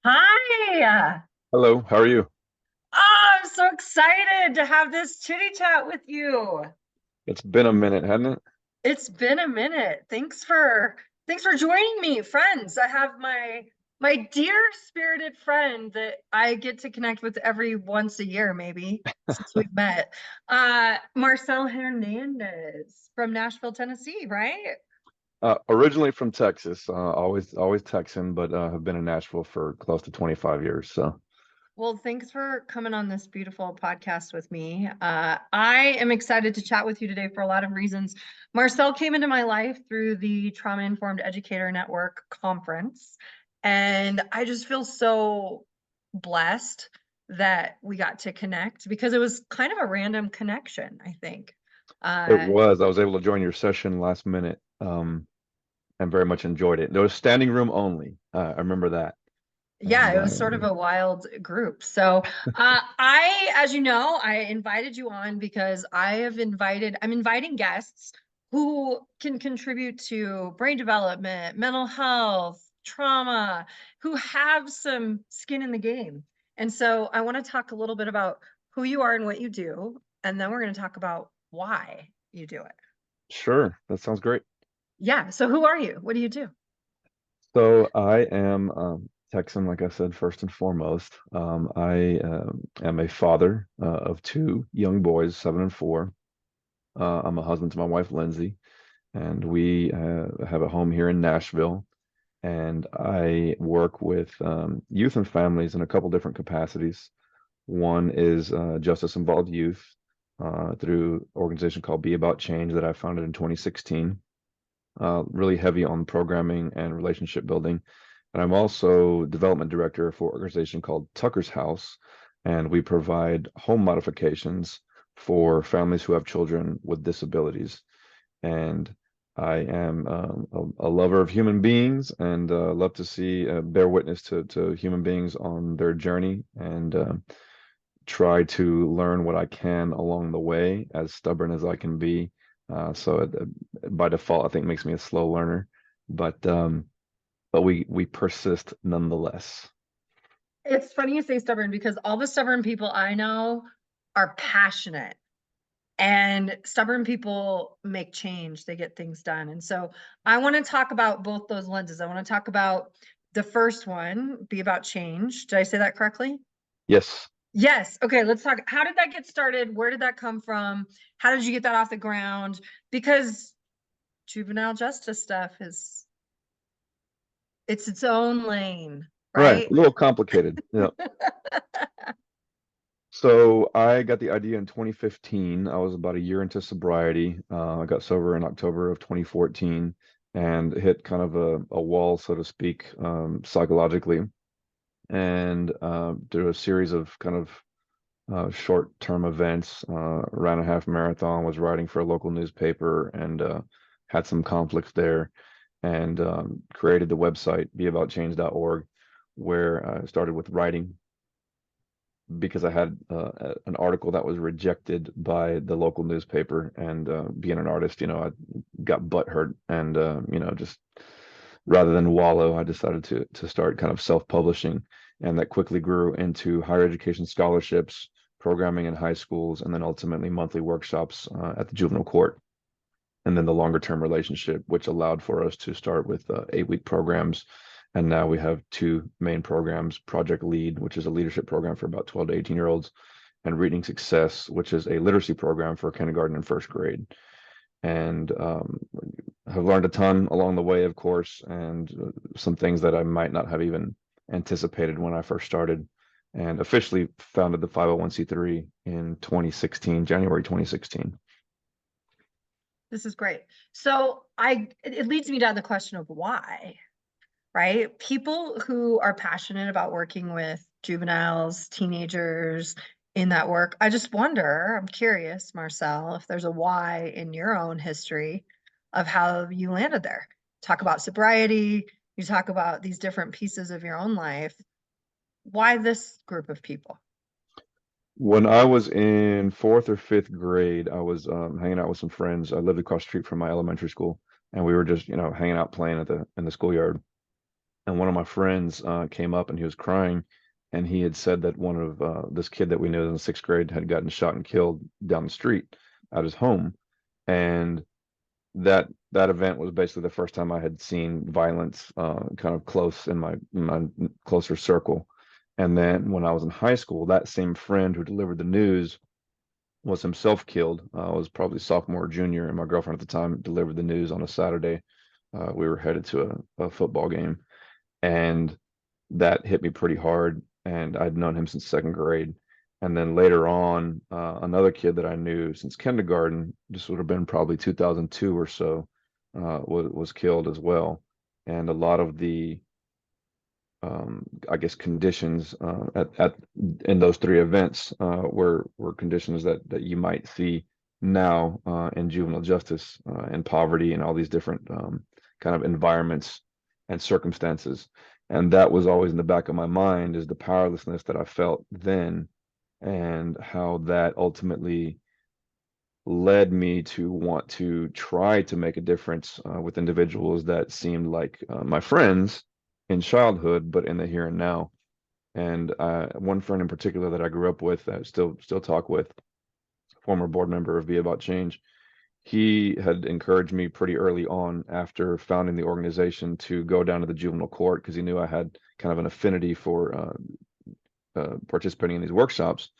Hi. Hello, how are you? Oh, I'm so excited to have this chitty chat with you. It's been a minute, hasn't it? It's been a minute. Thanks for joining me, friends. I have my dear spirited friend that I get to connect with every once a year, maybe since we've met. Marcel Hernandez from Nashville, Tennessee, right? Originally from Texas, always Texan, but have been in Nashville for close to 25 years. So Well, thanks for coming on this beautiful podcast with me. I am excited to chat with you today for a lot of reasons. Marcel came into my life through the Trauma Informed Educator Network conference, and I just feel so blessed that we got to connect because it was kind of a random connection, I think. it Uh, was. I was able to join your session last minute, and very much enjoyed it. There was standing room only. I remember that, Yeah, and it was sort of a wild group. So, as you know, I invited you on because I'm inviting guests who can contribute to brain development, mental health, trauma, who have some skin in the game. And so I want to talk a little bit about who you are and what you do, and then we're going to talk about why you do it. sure, that sounds great. Yeah. So who are you? What do you do? So I am Texan, like I said, first and foremost. I am a father of two young boys, 7 and 4. I'm a husband to my wife, Lindsay, and we have a home here in Nashville. And I work with youth and families in a couple different capacities. One is justice involved youth through an organization called BeAboutChange that I founded in 2016. Really heavy on programming and relationship building. And I'm also development director for an organization called Tucker's House, and we provide home modifications for families who have children with disabilities. And I am a lover of human beings and love to see bear witness to human beings on their journey and try to learn what I can along the way, as stubborn as I can be. By default, I think makes me a slow learner, but we persist nonetheless. It's funny you say stubborn because all the stubborn people I know are passionate, and stubborn people make change, they get things done. And so I want to talk about both those lenses. I want to talk about the first one, be about change. Did I say that correctly? Yes. Yes. Okay, let's talk. How did that get started? Where did that come from? How did you get that off the ground? Because juvenile justice stuff is it's its own lane, Right. A right? little complicated. Yeah. So I got the idea in 2015. I was about a year into sobriety. I got sober in October of 2014 and hit kind of a wall, so to speak, psychologically. And did a series of kind of short-term events. Ran a half marathon, was writing for a local newspaper, and had some conflicts there. And created the website beaboutchange.org, where I started with writing because I had an article that was rejected by the local newspaper, and being an artist, I got butthurt, and just rather than wallow, I decided to start kind of self-publishing, and that quickly grew into higher education scholarships, programming in high schools, and then ultimately monthly workshops at the juvenile court. And then the longer term relationship, which allowed for us to start with 8-week programs. And now we have two main programs: Project Lead, which is a leadership program for about 12 to 18-year-olds, and Reading Success, which is a literacy program for kindergarten and first grade. And have learned a ton along the way, of course, and some things that I might not have even anticipated when I first started. And officially founded the 501(c)(3) in 2016, January 2016. This is great. So it leads me down the question of why, right? People who are passionate about working with juveniles, teenagers in that work. I just wonder, I'm curious, Marcel, if there's a why in your own history of how you landed there. Talk about sobriety, you talk about these different pieces of your own life. Why this group of people? When I was in fourth or fifth grade, I was hanging out with some friends. I lived across the street from my elementary school, and we were just, hanging out playing in the schoolyard. And one of my friends came up and he was crying, and he had said that one of this kid that we knew in the sixth grade had gotten shot and killed down the street at his home. And that event was basically the first time I had seen violence kind of close in my closer circle. And then when I was in high school, that same friend who delivered the news was himself killed. I was probably sophomore or junior, and my girlfriend at the time delivered the news on a Saturday. We were headed to a football game, and that hit me pretty hard. And I'd known him since second grade. And then later on, another kid that I knew since kindergarten, this would have been probably 2002 or so, was killed as well. And a lot of the, I guess, conditions at in those three events were conditions that you might see now in juvenile justice and poverty and all these different kind of environments and circumstances. And that was always in the back of my mind, is the powerlessness that I felt then, and how that ultimately led me to want to try to make a difference with individuals that seemed like my friends in childhood, but in the here and now. And one friend in particular that I grew up with, still talk with, former board member of BeAboutChange, he had encouraged me pretty early on after founding the organization to go down to the juvenile court, because he knew I had kind of an affinity for participating in these workshops.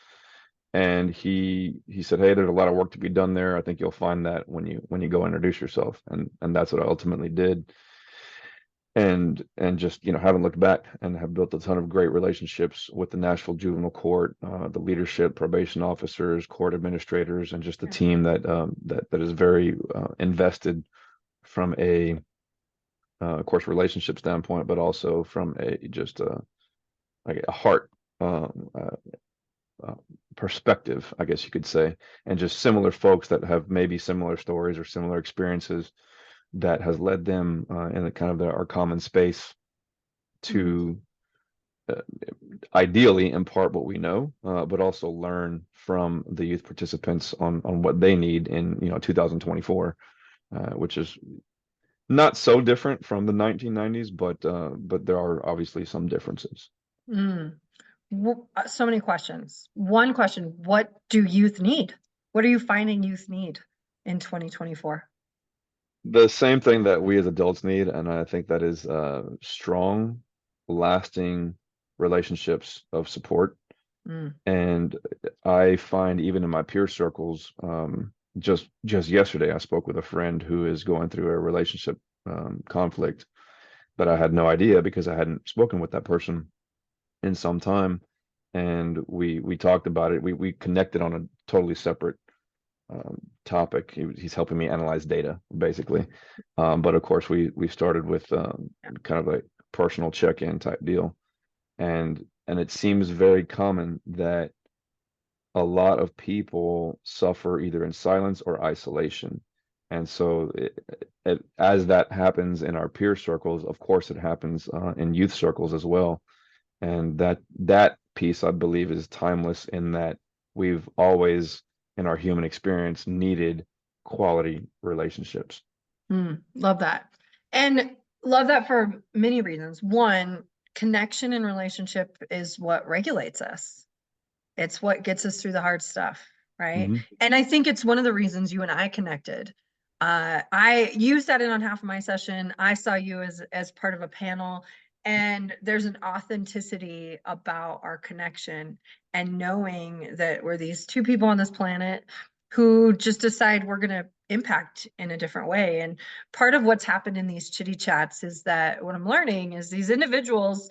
And he said, "Hey, there's a lot of work to be done there. I think you'll find that when you go introduce yourself." And that's what I ultimately did. And just, haven't looked back, and have built a ton of great relationships with the Nashville Juvenile Court, the leadership, probation officers, court administrators, and just the Yeah. team that is very invested from a of course, relationship standpoint, but also from a just like a heart um, uh, uh, perspective, I guess you could say, and just similar folks that have maybe similar stories or similar experiences that has led them in a kind of our common space Mhm. to uh, ideally impart what we know, but also learn from the youth participants on what they need in 2024, which is not so different from the 1990s, but there are obviously some differences. Mm. So many questions. One question, what do youth need? What are you finding youth need in 2024? The same thing that we as adults need, and I think that is strong, lasting relationships of support. Mm. And I find even in my peer circles, just yesterday, I spoke with a friend who is going through a relationship conflict that I had no idea, because I hadn't spoken with that person in some time. And we talked about it. We connected on a totally separate topic. He's helping me analyze data, basically. But of course, we started with kind of a personal check-in type deal, and it seems very common that a lot of people suffer either in silence or isolation. And so, as that happens in our peer circles, of course, it happens in youth circles as well. And that piece, I believe, is timeless, in that we've always, in our human experience, needed quality relationships. Love that. And love that for many reasons. One, connection and relationship is what regulates us. It's what gets us through the hard stuff, right? Hmm. And I think it's one of the reasons you and I connected. You sat in on half of my session. I saw you as part of a panel, and there's an authenticity about our connection, and knowing that we're these two people on this planet who just decide we're going to impact in a different way. And part of what's happened in these chitty chats is that what I'm learning is these individuals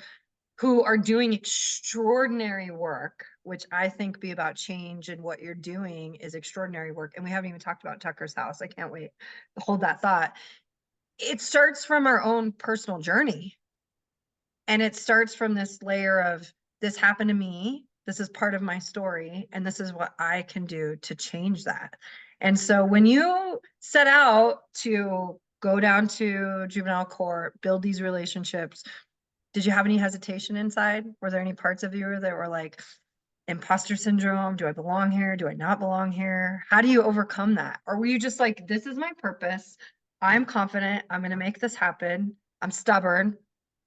who are doing extraordinary work, which I think Be About Change and what you're doing is extraordinary work. And we haven't even talked about Tucker's house. I can't wait to hold that thought. It starts from our own personal journey. And it starts from this layer of, this happened to me. This is part of my story. And this is what I can do to change that. And so when you set out to go down to juvenile court, build these relationships, did you have any hesitation inside? Were there any parts of you that were like, imposter syndrome? Do I belong here? Do I not belong here? How do you overcome that? Or were you just like, this is my purpose. I'm confident. I'm going to make this happen. I'm stubborn.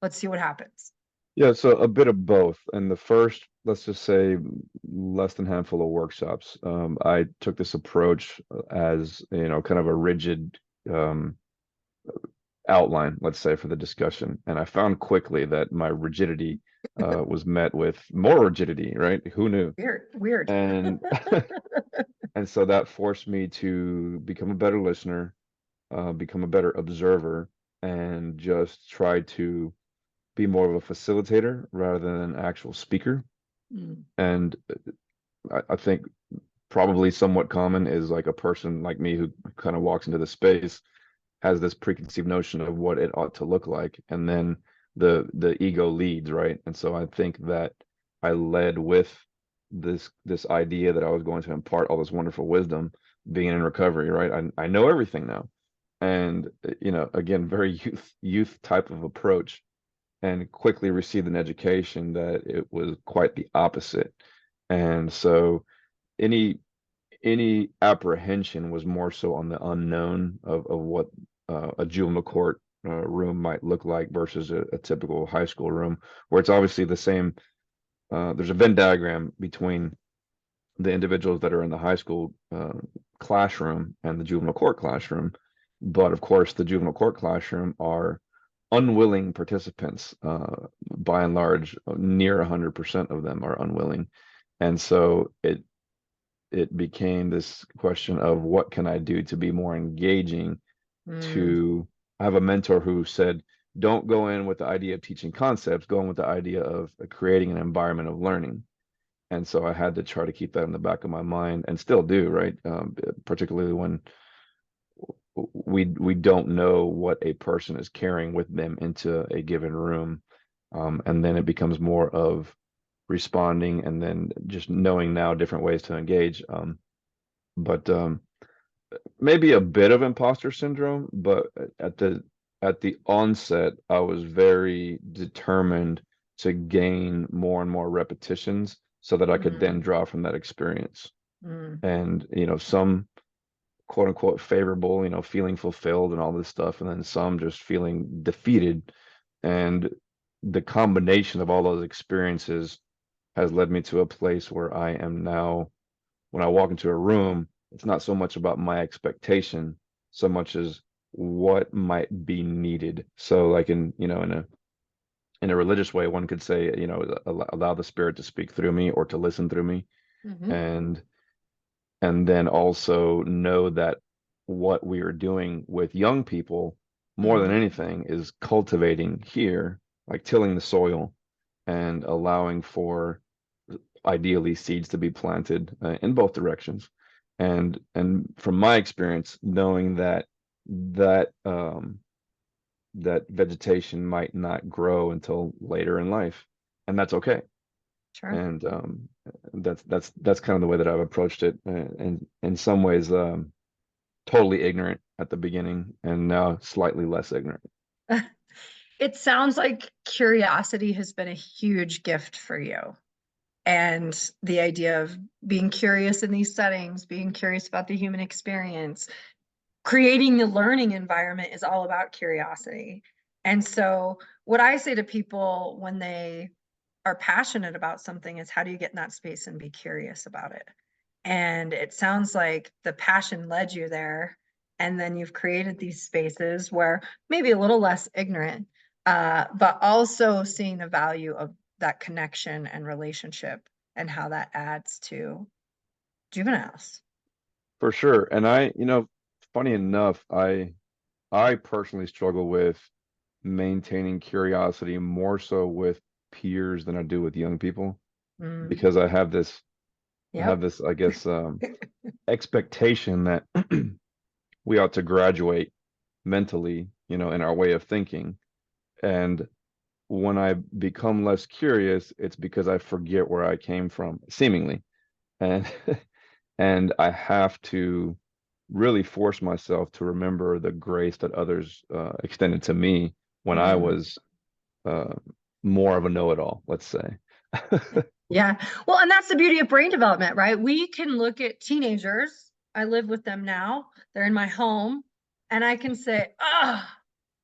Let's see what happens. Yeah, so a bit of both. And the first, let's just say, less than handful of workshops, I took this approach as, kind of a rigid um, outline, let's say, for the discussion. And I found quickly that my rigidity was met with more rigidity, right? Who knew? Weird, weird. And and so that forced me to become a better listener, become a better observer, and just try to be more of a facilitator rather than an actual speaker. Mm, And I think probably somewhat common is like a person like me who kind of walks into the space has this preconceived notion of what it ought to look like, and then the ego leads, right? And so I think that I led with this idea that I was going to impart all this wonderful wisdom being in recovery, right? I know everything now. And again, very youth type of approach, and quickly received an education that it was quite the opposite. And so any any apprehension was more so on the unknown of what a juvenile court room might look like versus a typical high school room, where it's obviously the same. There's a Venn diagram between the individuals that are in the high school classroom and the juvenile court classroom. But of course, the juvenile court classroom are unwilling participants. By and large, near 100% of them are unwilling. And so it became this question of what can I do to be more engaging, mm, to have a mentor who said, don't go in with the idea of teaching concepts, go in with the idea of creating an environment of learning. And so I had to try to keep that in the back of my mind, and still do, right? Particularly when we don't know what a person is carrying with them into a given room. And then it becomes more of responding and then just knowing now different ways to engage. But maybe a bit of imposter syndrome, but at the onset, I was very determined to gain more and more repetitions so that I could then mm, draw from that experience. mm. And, some quote unquote favorable, feeling fulfilled and all this stuff, and then some just feeling defeated. And the combination of all those experiences has led me to a place where I am now, when I walk into a room, it's not so much about my expectation, so much as what might be needed. So like in a religious way, one could say, allow the spirit to speak through me or to listen through me. Mhm, And then also know that what we are doing with young people more than mhm. anything is cultivating here, like tilling the soil and allowing for ideally seeds to be planted in both directions. And from my experience, knowing that vegetation might not grow until later in life, and that's okay. Sure. And that's kind of the way that I've approached it, and in some ways, totally ignorant at the beginning, and now slightly less ignorant. It sounds like curiosity has been a huge gift for you. And the idea of being curious in these settings, being curious about the human experience, creating the learning environment is all about curiosity. And so, what I say to people when they are passionate about something is how do you get in that space and be curious about it? And it sounds like the passion led you there. And then you've created these spaces where maybe a little less ignorant, but also seeing the value of that connection and relationship and how that adds to juveniles. For sure. And funny enough, I personally struggle with maintaining curiosity more so with peers than I do with young people, Mm, because yep. I guess, expectation that we ought to graduate mentally, in our way of thinking. And when I become less curious, it's because I forget where I came from, seemingly. And and I have to really force myself to remember the grace that others extended to me when I Mm, was uh, more of a know-it-all, let's say. yeah. Well, and that's the beauty of brain development, right? We can look at teenagers. I live with them now. They're in my home. And I can say, ah,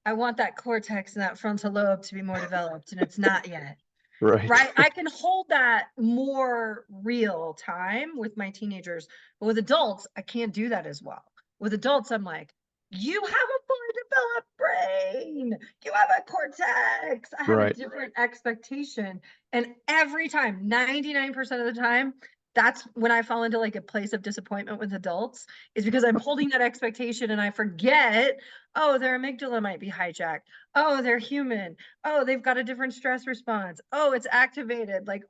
I want that cortex and that frontal lobe to be more developed, and it's not yet. Right. Right? I can hold that more real time with my teenagers, but with adults, I can't do that as well. With adults, I'm like, you have a fully developed brain, you have a cortex. I have a Right. different expectation. And every time, 99% of the time, that's when I fall into like a place of disappointment with adults, is because I'm holding that expectation and I forget, oh, their amygdala might be hijacked. Oh, they're human. Oh, they've got a different stress response. Oh, it's activated. Like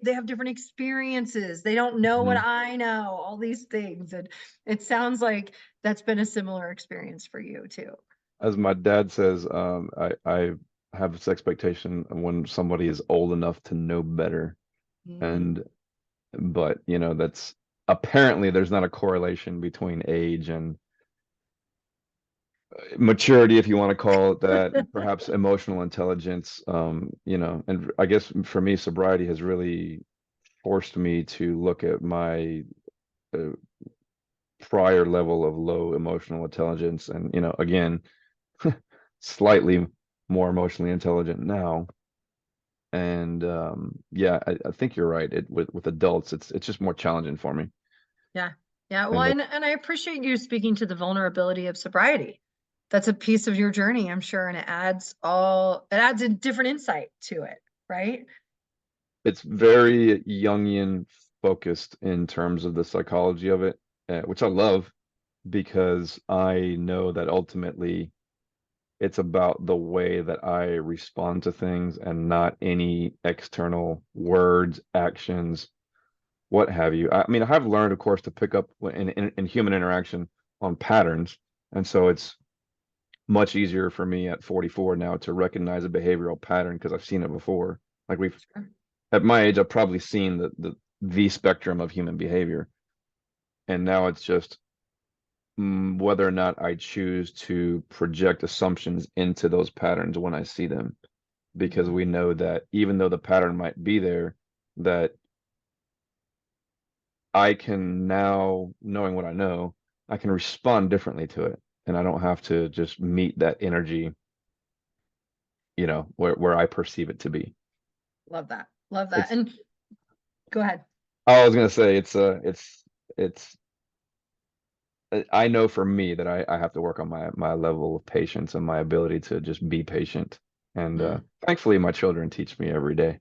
they have different experiences. They don't know what Mhm. I know, all these things. And it sounds like that's been a similar experience for you too. As my dad says, I have this expectation of when somebody is old enough to know better. Mm, And but that's apparently there's not a correlation between age and maturity, if you want to call it that, perhaps emotional intelligence. And I guess for me, sobriety has really forced me to look at my uh, prior level of low emotional intelligence, and again, slightly more emotionally intelligent now. And yeah, I think you're right. With adults, it's just more challenging for me. yeah. Yeah. Well, And and I appreciate you speaking to the vulnerability of sobriety. That's a piece of your journey, I'm sure, and it adds a different insight to it, right? it's very Jungian focused in terms of the psychology of it, which I love because I know that ultimately it's about the way that I respond to things and not any external words, actions, what have you. I mean, I have learned, of course, to pick up in human interaction on patterns. And so it's much easier for me at 44 now to recognize a behavioral pattern because I've seen it before. Like Sure. at my age, I've probably seen the spectrum of human behavior. And now it's just whether or not I choose to project assumptions into those patterns when I see them, because Mhm. we know that even though the pattern might be there, that I can now, knowing what I know, I can respond differently to it. And I don't have to just meet that energy, where I perceive it to be. Love that. Love that. It's, And go ahead. I was gonna say it's I know for me that I have to work on my level of patience and my ability to just be patient. And Mm. thankfully my children teach me every day.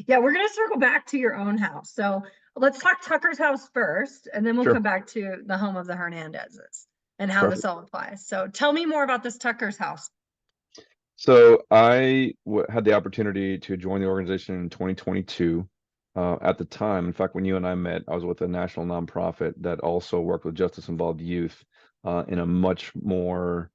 Yeah, we're going to circle back to your own house. So let's talk Tucker's house first, and then we'll Sure. come back to the home of the Hernandezes and how this Perfect. all applies. So tell me more about this Tucker's house. So I had the opportunity to join the organization in 2022. At the time, in fact, when you and I met, I was with a national nonprofit that also worked with justice-involved youth in a much more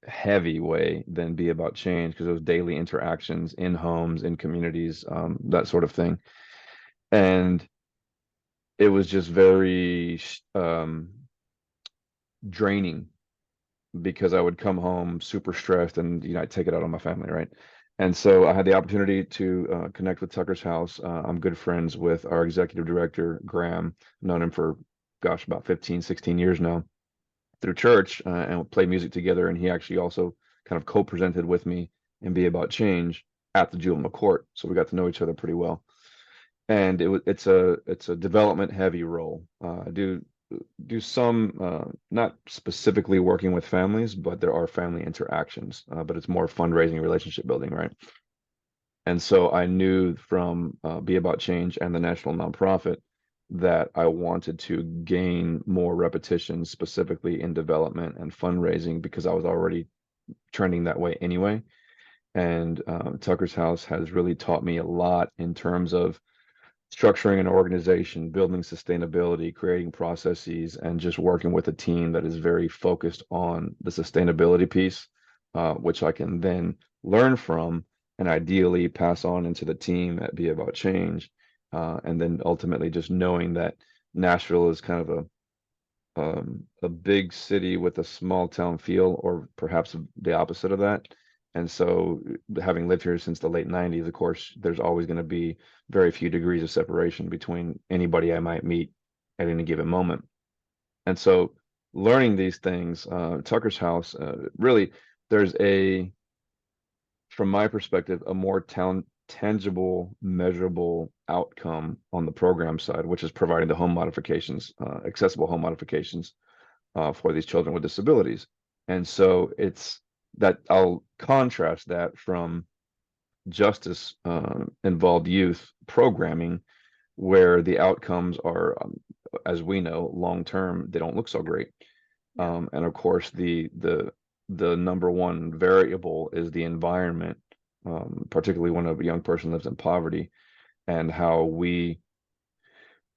heavy way than Be About Change, because it was daily interactions in homes, in communities, that sort of thing. And it was just very draining because I would come home super stressed and I'd take it out on my family, right? And so I had the opportunity to connect with Tucker's House. I'm good friends with our executive director, Graham. Known him for, gosh, about 15, 16 years now through church, and play music together. And he actually also kind of co-presented with me in Be About Change at the juvenile court. So we got to know each other pretty well. And it's a development heavy role. I do some not specifically working with families, but there are family interactions, but it's more fundraising, relationship building, right? And so I knew from Be About Change and the national nonprofit that I wanted to gain more repetition specifically in development and fundraising because I was already trending that way anyway. And Tucker's House has really taught me a lot in terms of structuring an organization, building sustainability, creating processes, and just working with a team that is very focused on the sustainability piece, which I can then learn from and ideally pass on into the team at Be About Change. And then ultimately just knowing that Nashville is kind of a big city with a small town feel, or perhaps the opposite of that. And so, having lived here since the late 90s, of course, there's always going to be very few degrees of separation between anybody I might meet at any given moment. And so, learning these things, Tucker's House, really, there's from my perspective, a more tangible, measurable outcome on the program side, which is providing the home modifications, accessible home modifications for these children with disabilities. And so it's that I'll contrast that from justice involved youth programming, where the outcomes are, as we know, long term, they don't look so great. And of course, the number one variable is the environment, particularly when a young person lives in poverty, and how we,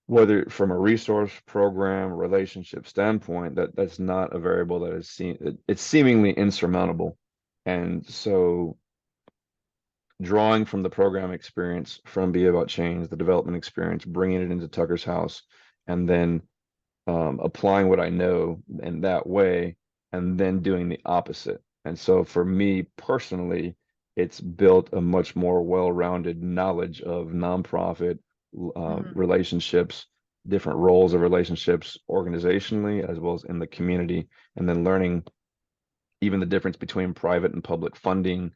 whether from a resource program relationship standpoint, that's not a variable that is it's seemingly insurmountable. And so drawing from the program experience from Be About Change, the development experience, bringing it into Tucker's House, and then applying what I know in that way, and then doing the opposite. And so for me personally, it's built a much more well-rounded knowledge of nonprofit relationships, different roles of relationships organizationally, as well as in the community, and then learning even the difference between private and public funding,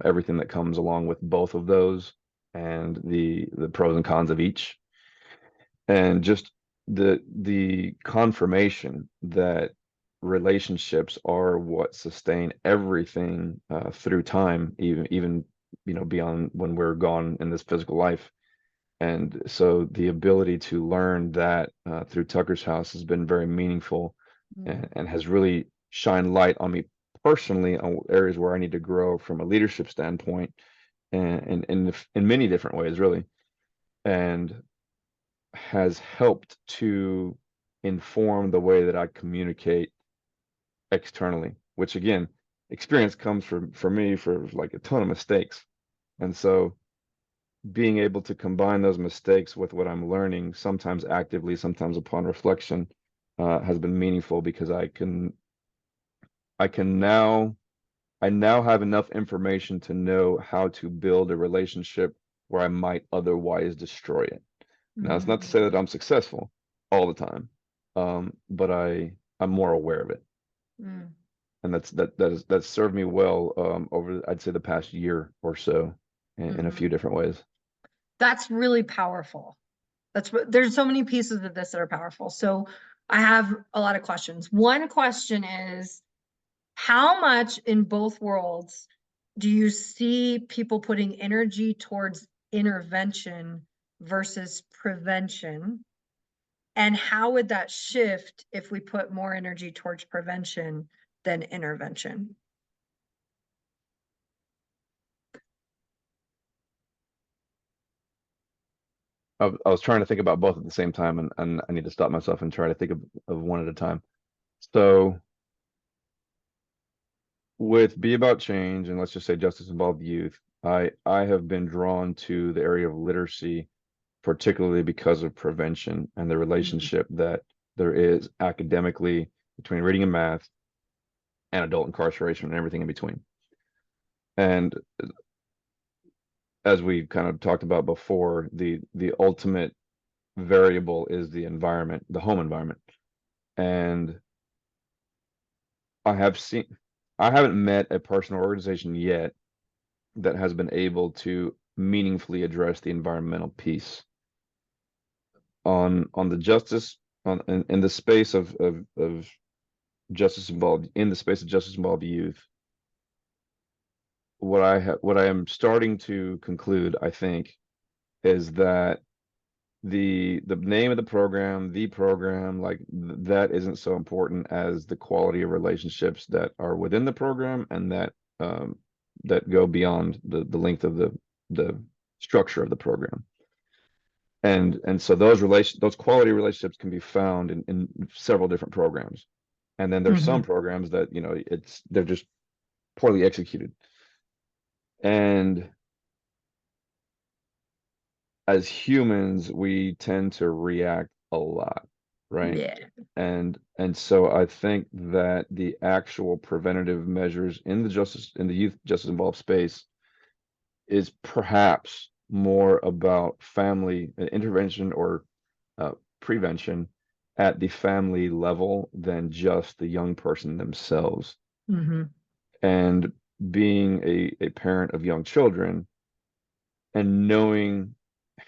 everything that comes along with both of those, and the pros and cons of each, and just the confirmation that relationships are what sustain everything through time, even beyond when we're gone in this physical life. And so the ability to learn that through Tucker's House has been very meaningful, and has really shined light on me personally on areas where I need to grow from a leadership standpoint, and in many different ways, really, and has helped to inform the way that I communicate externally, which again, experience comes for me for like a ton of mistakes. And so being able to combine those mistakes with what I'm learning, sometimes actively, sometimes upon reflection, has been meaningful, because I now have enough information to know how to build a relationship where I might otherwise destroy it. Now, it's not to say that I'm successful all the time, but I'm more aware of it, and that's served me well over, I'd say, the past year or so, in a few different ways. That's really powerful. There's so many pieces of this that are powerful. So I have a lot of questions. One question is, how much in both worlds do you see people putting energy towards intervention versus prevention? And how would that shift if we put more energy towards prevention than intervention? I was trying to think about both at the same time, and I need to stop myself and try to think of one at a time. So with Be About Change, and let's just say justice involved youth, I have been drawn to the area of literacy, particularly because of prevention and the relationship that there is academically between reading and math and adult incarceration and everything in between. And as we kind of talked about before, the ultimate variable is the environment, the home environment. And I haven't met a person or organization yet that has been able to meaningfully address the environmental piece. On the justice, in the space of justice involved, in the space of justice involved youth, what I am starting to conclude, I think, is that the name of the program, like that isn't so important as the quality of relationships that are within the program, and that go beyond the length of the structure of the program. And so those quality relationships can be found in several different programs. And then there's some programs that, they're just poorly executed. And as humans, we tend to react a lot, right? Yeah. And so I think that the actual preventative measures in the youth justice involved space is perhaps more about family intervention or prevention, at the family level than just the young person themselves. Mm-hmm. And being a parent of young children and knowing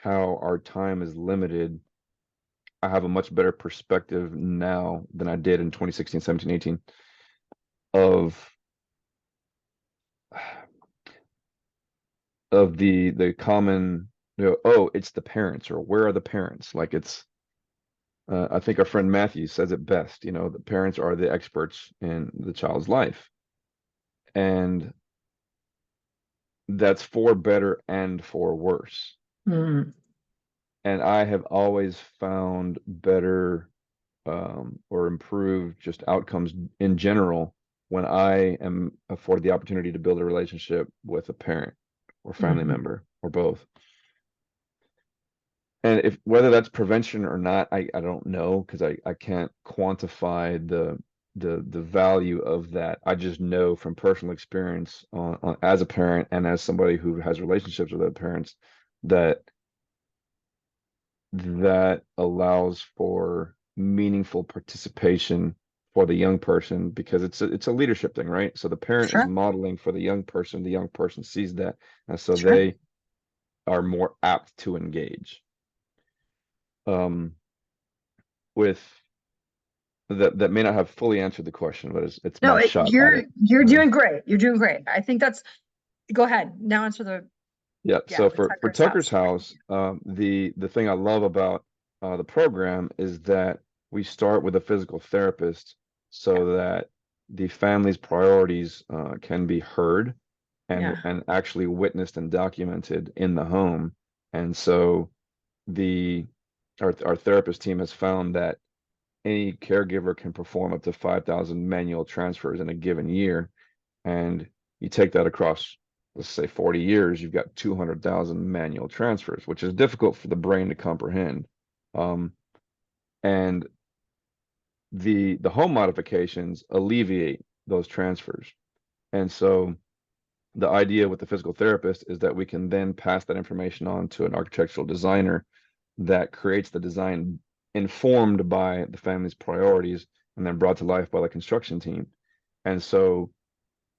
how our time is limited, I have a much better perspective now than I did in 2016, 17, 18 of the common, oh, it's the parents, or where are the parents? Like it's I think our friend Matthew says it best, the parents are the experts in the child's life. And that's for better and for worse. Mm-hmm. And I have always found better or improved just outcomes in general when I am afforded the opportunity to build a relationship with a parent or family Mm-hmm. member or both. And if whether that's prevention or not, I don't know because I can't quantify the value of that. I just know from personal experience as a parent and as somebody who has relationships with their parents that that allows for meaningful participation for the young person because it's a leadership thing, right? So the parent is Sure. modeling for the young person sees that, and so Sure. they are more apt to engage. Um, with that may not have fully answered the question, but it's No, my shot at you're it. you're Uh, doing great. You're doing great. I think that's, go ahead. Now answer yeah, yeah, so the for Tucker's Tucker's house. house, the thing I love about the program is that we start with a physical therapist Yeah. so that the family's priorities can be heard Yeah. and actually witnessed and documented in the home. And so the our therapist team has found that any caregiver can perform up to 5,000 manual transfers in a given year. And you take that across, let's say 40 years, you've got 200,000 manual transfers, which is difficult for the brain to comprehend. Um, and the home modifications alleviate those transfers. And so the idea with the physical therapist is that we can then pass that information on to an architectural designer that creates the design informed by the family's priorities and then brought to life by the construction team. And so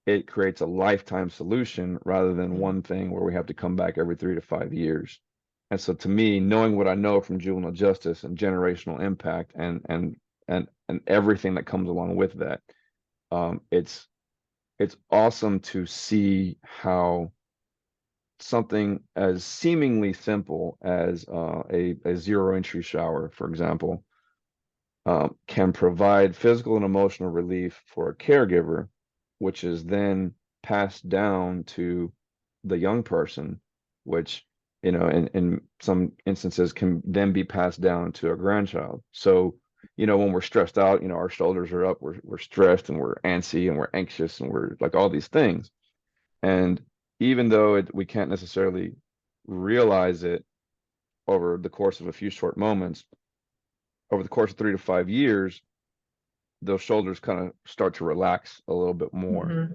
it creates a lifetime solution rather than Mm. one thing where we have to come back every 3 to 5 years. And so to me, knowing what I know from juvenile justice and generational impact and everything that comes along with that, it's awesome to see how something as seemingly simple as a zero entry shower, for example, can provide physical and emotional relief for a caregiver, which is then passed down to the young person, which, in some instances can then be passed down to a grandchild. So, when we're stressed out, our shoulders are up, we're stressed and we're antsy and we're anxious and we're like all these things. And even though we can't necessarily realize it over the course of a few short moments, over the course of 3 to 5 years, those shoulders kind of start to relax a little bit more. Mm-hmm.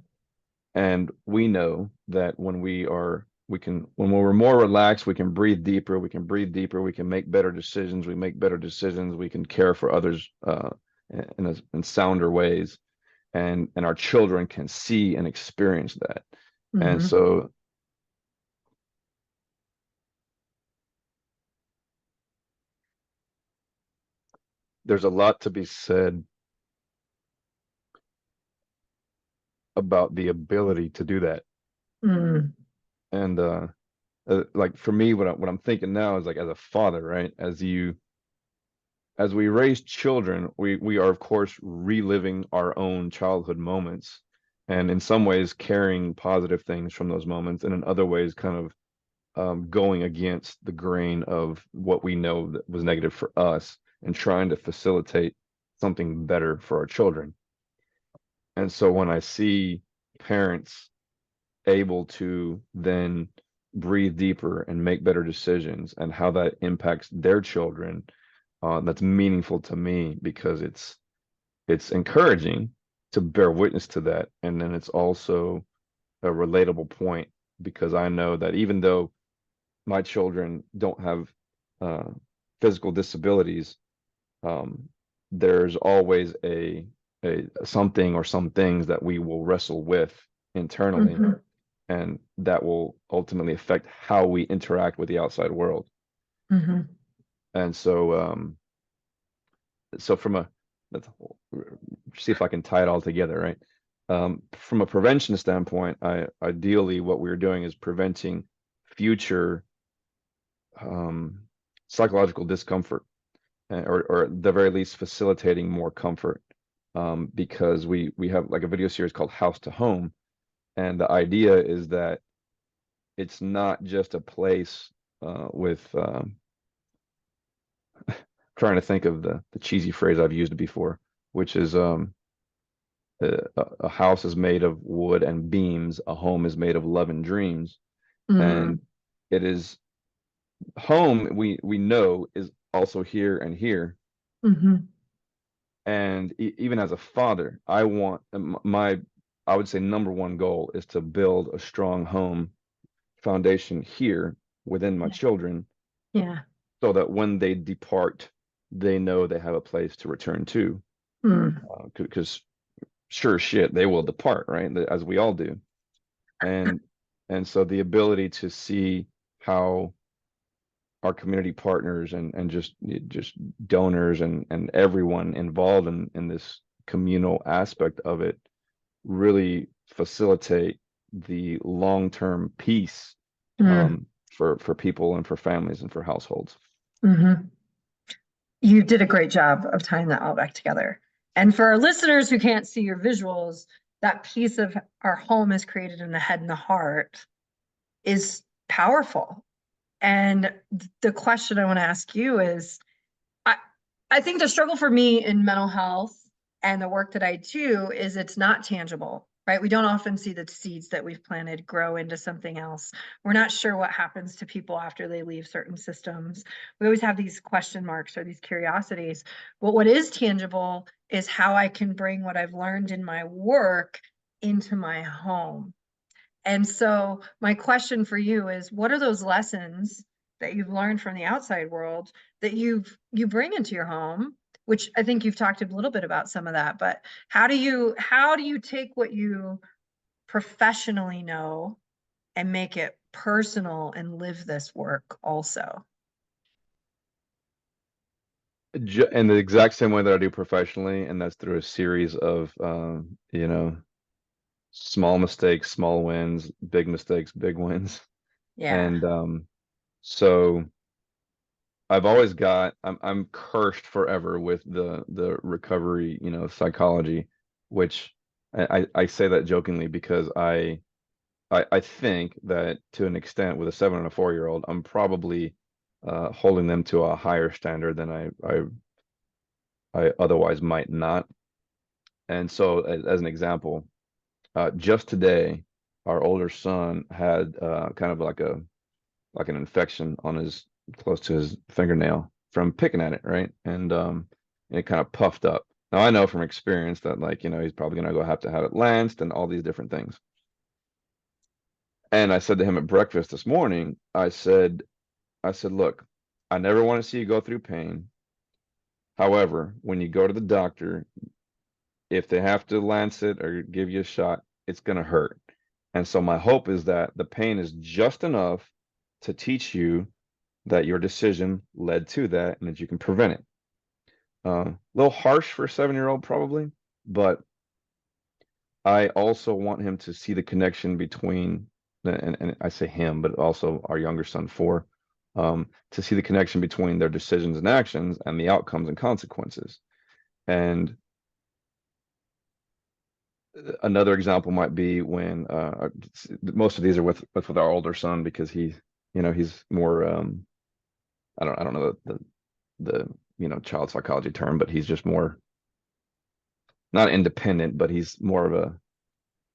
And we know that when we're more relaxed, we can breathe deeper, we can make better decisions, we can care for others in sounder ways. And our children can see and experience that. And Mm-hmm. so there's a lot to be said about the ability to do that. Mm-hmm. And like for me, what I'm thinking now is like as a father, right? As we raise children, we are of course reliving our own childhood moments, and in some ways carrying positive things from those moments, and in other ways kind of going against the grain of what we know that was negative for us, and trying to facilitate something better for our children. And so when I see parents able to then breathe deeper and make better decisions and how that impacts their children, that's meaningful to me because it's encouraging to bear witness to that. And then it's also a relatable point because I know that even though my children don't have uh, physical disabilities, um, there's always a something or some things that we will wrestle with internally, Mhm. and that will ultimately affect how we interact with the outside world. Mhm. And so, so from a, let's see if I can tie it all together, right? From a prevention standpoint, ideally what we're doing is preventing future um, psychological discomfort, or at the very least facilitating more comfort, because we have like a video series called House to Home, and the idea is that it's not just a place with trying to think of the cheesy phrase I've used before, which is a house is made of wood and beams, a home is made of love and dreams. And Mhm. it is home, we know, is also here and here. Mhm. And even as a father, I want I would say number one goal is to build a strong home foundation here within my Yeah. children, Yeah. so that when they depart, they know they have a place to return to. Mm. Because sure shit, they will depart, right? As we all do. And so the ability to see how our community partners and just donors and everyone involved in this communal aspect of it really facilitate the long-term peace, Mm. for people and for families and for households. Mhm. You did a great job of tying that all back together. And for our listeners who can't see your visuals, that piece of our home is created in the head and the heart is powerful. And the question I want to ask you is, I, I think the struggle for me in mental health and the work that I do is it's not tangible, right? We don't often see the seeds that we've planted grow into something else. We're not sure what happens to people after they leave certain systems. We always have these question marks or these curiosities. But what is tangible is how I can bring what I've learned in my work into my home. And so my question for you is, what are those lessons that you've learned from the outside world that you bring into your home? Which I think you've talked a little bit about some of that, but how do you take what you professionally know and make it personal and live this work also? In the exact same way that I do professionally, and that's through a series of small mistakes, small wins, big mistakes, big wins. Yeah. And so I'm cursed forever with the recovery, psychology, which I say that jokingly because I think that to an extent with a 7 and a 4-year-old, I'm probably holding them to a higher standard than I otherwise might not. And so as an example, just today, our older son had kind of like an infection on his close to his fingernail from picking at it, right? And it kind of puffed up. Now I know from experience that, like, he's probably gonna go have to have it lanced and all these different things. And I said to him at breakfast this morning, I said, look, I never want to see you go through pain. However, when you go to the doctor, if they have to lance it or give you a shot, it's gonna hurt. And so my hope is that the pain is just enough to teach you that your decision led to that and that you can prevent it. A little harsh for a 7-year-old probably, but I also want him to see the connection between, and I say him, but also our younger son, 4, to see the connection between their decisions and actions and the outcomes and consequences. And another example might be when most of these are with our older son because he's more I don't know the child psychology term, but he's just more not independent, but he's more of a,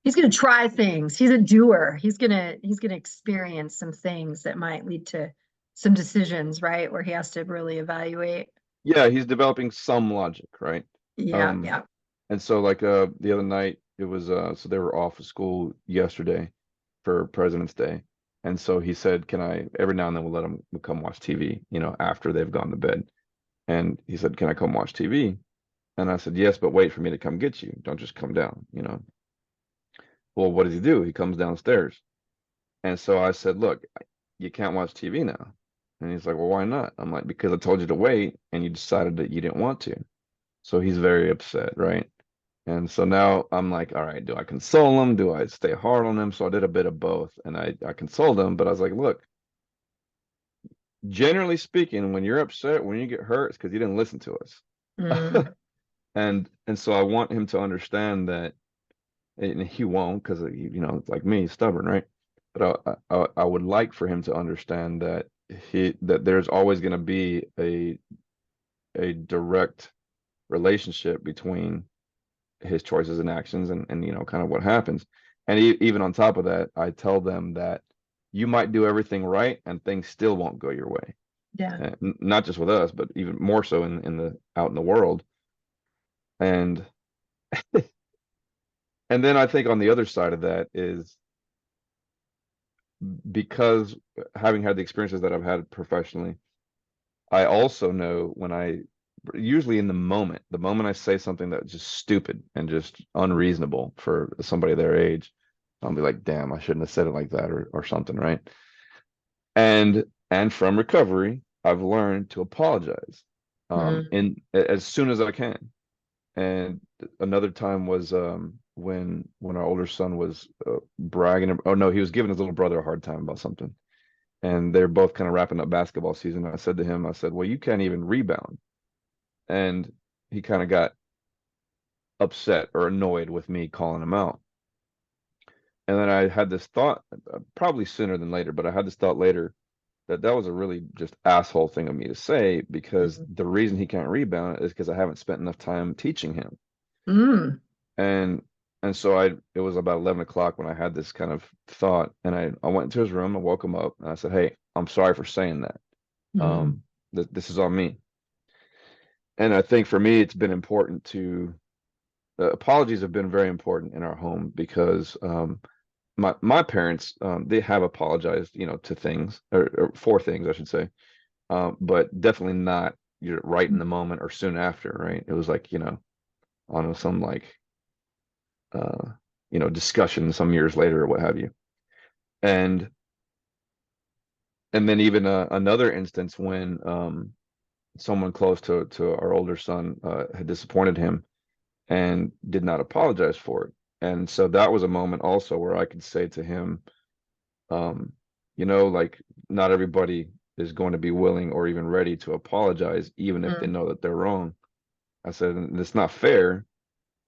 He's going to try things. He's a doer. He's going to experience some things that might lead to some decisions, right? Where he has to really evaluate. yeah, he's developing some logic, right? Yeah, Um, yeah. and so like the other night it was so they were off of school yesterday for President's Day. And so he said, can I, every now and then we'll let him come watch TV, after they've gone to bed. And he said, can I come watch TV? And I said, yes, but wait for me to come get you. Don't just come down, you know. Well, what does he do? He comes downstairs. And so I said, look, you can't watch TV now. And he's like, well, why not? I'm like, because I told you to wait and you decided that you didn't want to. So he's very upset, right? And so now I'm like, all right, do I console him? Do I stay hard on him? So I did a bit of both, and I consoled him, but I was like, look, generally speaking, when you're upset, when you get hurt, it's because you didn't listen to us. Mm, And so I want him to understand that, and he won't because you know, it's like me, he's stubborn, right? But I would like for him to understand that there's always going to be a direct relationship between his choices and actions and you know kind of what happens. And even on top of that, I tell them that you might do everything right and things still won't go your way. yeah. Not just with us, but even more so in the out in the world. And and then I think on the other side of that is because having had the experiences that I've had professionally, I also know when I usually in the moment I say something that's just stupid and just unreasonable for somebody their age, I'll be like, damn, I shouldn't have said it like that or something, right? And from recovery, I've learned to apologize Mm, in as soon as I can. And another time was when our older son was bragging. Oh no, he was giving his little brother a hard time about something, and they're both kind of wrapping up basketball season. I said to him, I said, "Well, you can't even rebound," and he kind of got upset or annoyed with me calling him out. And then I had this thought, probably sooner than later, but I had this thought later that that was a really just asshole thing of me to say because mm, the reason he can't rebound is because I haven't spent enough time teaching him. mm, And so it was about 11 o'clock when I had this kind of thought, and I went into his room, I woke him up, and I said, "Hey, I'm sorry for saying that. mm, Um, this is on me." And I think for me, it's been important to apologies have been very important in our home because my parents they have apologized, you know, to things or for things, I should say, but definitely not you're right in the moment or soon after, right? It was like, you know, on some like uh, you know, discussion some years later or what have you. And then even another instance when someone close to our older son had disappointed him and did not apologize for it. And so that was a moment also where I could say to him, um, you know, like not everybody is going to be willing or even ready to apologize, even if they mm. know that they're wrong. I said, and it's not fair,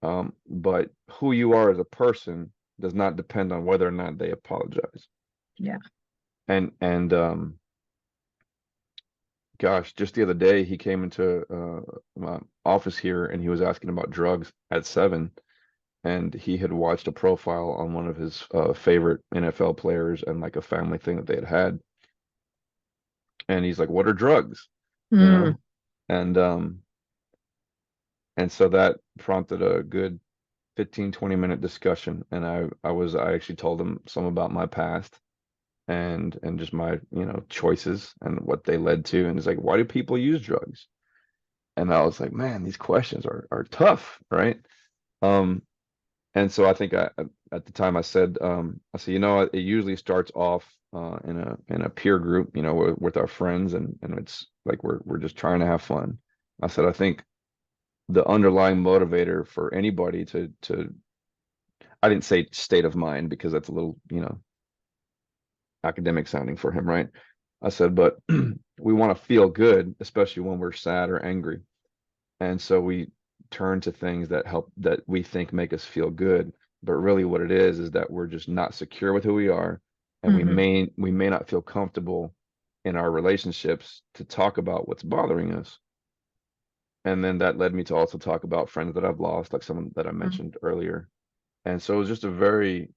but who you are as a person does not depend on whether or not they apologize. Yeah. And gosh, just the other day he came into my office here and he was asking about drugs at 7, and he had watched a profile on one of his favorite NFL players and like a family thing that they had had, and he's like, "What are drugs?" You Mm, know, and so that prompted a good 15-20 minute discussion, and I actually told him some about my past and just my you know choices and what they led to, and he's like, "Why do people use drugs?" And I was like, "Man, these questions are tough, right?" Um, And so I think at the time I said, you know, it usually starts off in a peer group, you know, with our friends, and it's like we're just trying to have fun. I said, I think the underlying motivator for anybody to I didn't say state of mind because that's a little, you know, academic sounding for him, right? I said, but we want to feel good, especially when we're sad or angry. And so we turn to things that help that we think make us feel good. But really what it is that we're just not secure with who we are. And mhm, we may not feel comfortable in our relationships to talk about what's bothering us. And then that led me to also talk about friends that I've lost, like someone that I mm, mentioned earlier. And so it was just a very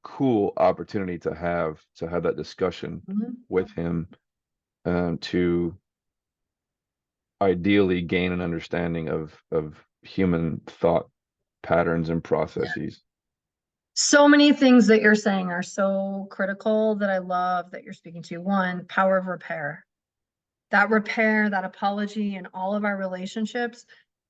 cool opportunity to have that discussion mhm. with him to ideally gain an understanding of human thought patterns and Yeah. processes. So many things that you're saying are so critical that I love that you're speaking to. One, power of repair. That repair, that apology in all of our relationships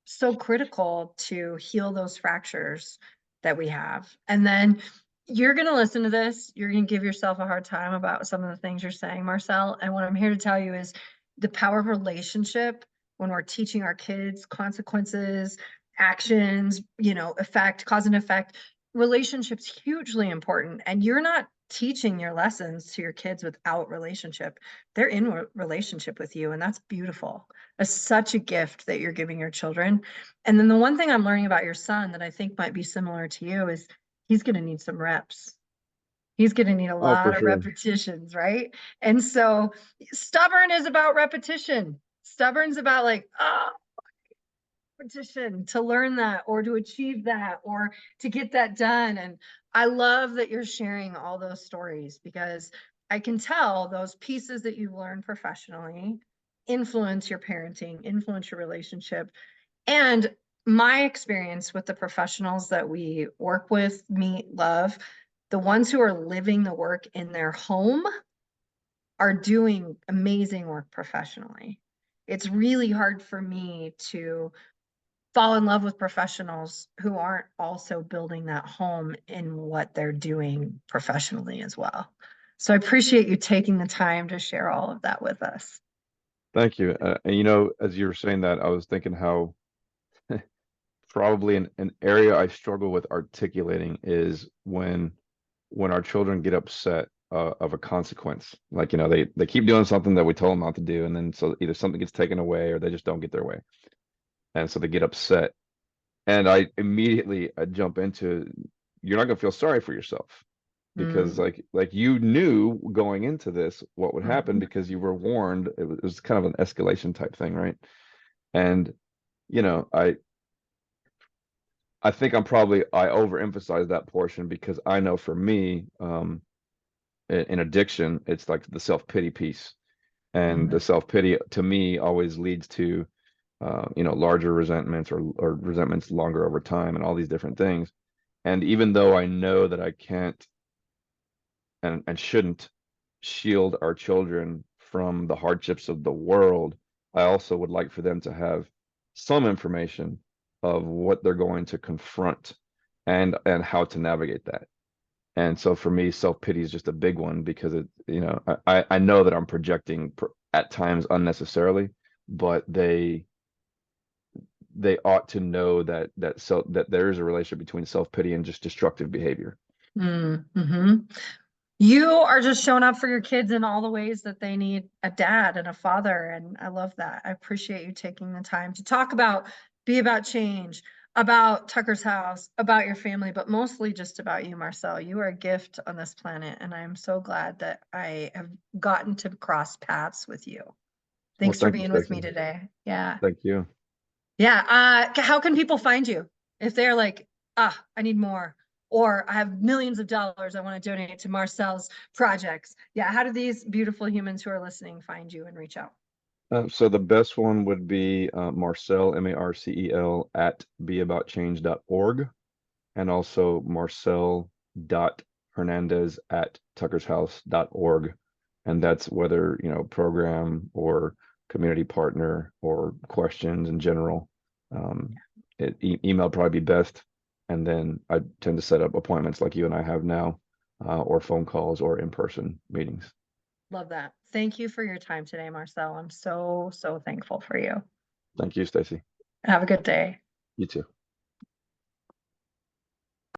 so critical to heal those fractures that we have. And then you're going to listen to this. You're going to give yourself a hard time about some of the things you're saying, Marcel. And what I'm here to tell you is the power of relationship when we're teaching our kids consequences, actions, effect, cause and effect. Relationships hugely important. And you're not teaching your lessons to your kids without relationship. They're in relationship with you, and that's beautiful. It's such a gift that you're giving your children. And then the one thing I'm learning about your son that I think might be similar to you is he's going to need some reps. He's going to need a Oh, for lot of sure. repetitions, right? And so stubborn is about repetition. Stubborn's about like, repetition to learn that or to achieve that or to get that done. And I love that you're sharing all those stories because I can tell those pieces that you've learned professionally influence your parenting, influence your relationship. And my experience with the professionals that we work with, meet, love, the ones who are living the work in their home are doing amazing work professionally. It's really hard for me to fall in love with professionals who aren't also building that home in what they're doing professionally as well. So I appreciate you taking the time to share all of that with us. Thank you. And as you were saying that, I was thinking how probably an area I struggle with articulating is when our children get upset of a consequence. Like, they keep doing something that we told them not to do, and then so either something gets taken away or they just don't get their way. And so they get upset. And I immediately jump into, you're not gonna feel sorry for yourself because Mm. like you knew going into this what would happen Mhm. because you were warned. It was kind of an escalation type thing, right? And you know, I think I overemphasize that portion because I know for me, in addiction, it's like the self-pity piece. And Mm. the self-pity to me always leads to larger resentments or resentments longer over time and all these different things. And even though I know that I can't and shouldn't shield our children from the hardships of the world, I also would like for them to have some information of what they're going to confront and how to navigate that. And so for me, self-pity is just a big one because I know that I'm projecting at times unnecessarily, but they ought to know that there is a relationship between self-pity and just destructive behavior. Mm-hmm. You are just showing up for your kids in all the ways that they need a dad and a father. And I love that. I appreciate you taking the time to talk about Be About Change, about Tucker's House, about your family, but mostly just about you, Marcel. You are a gift on this planet. And I'm so glad that I have gotten to cross paths with you. Well, Thanks for thank you, being with me Stacy. today. Yeah. Thank you. Yeah. How can people find you if they're like, I need more, or I have millions of dollars I want to donate to Marcel's projects? Yeah. How do these beautiful humans who are listening find you and reach out? So the best one would be Marcel, Marcel, at beaboutchange.org, and also Marcel.Hernandez at tuckershouse.org. And that's whether, program or community partner or questions in general. Um, email probably be best. And then I tend to set up appointments like you and I have now, or phone calls or in-person meetings. Love that. Thank you for your time today, Marcel. I'm so, so thankful for you. Thank you, Stacy. Have a good day. You too.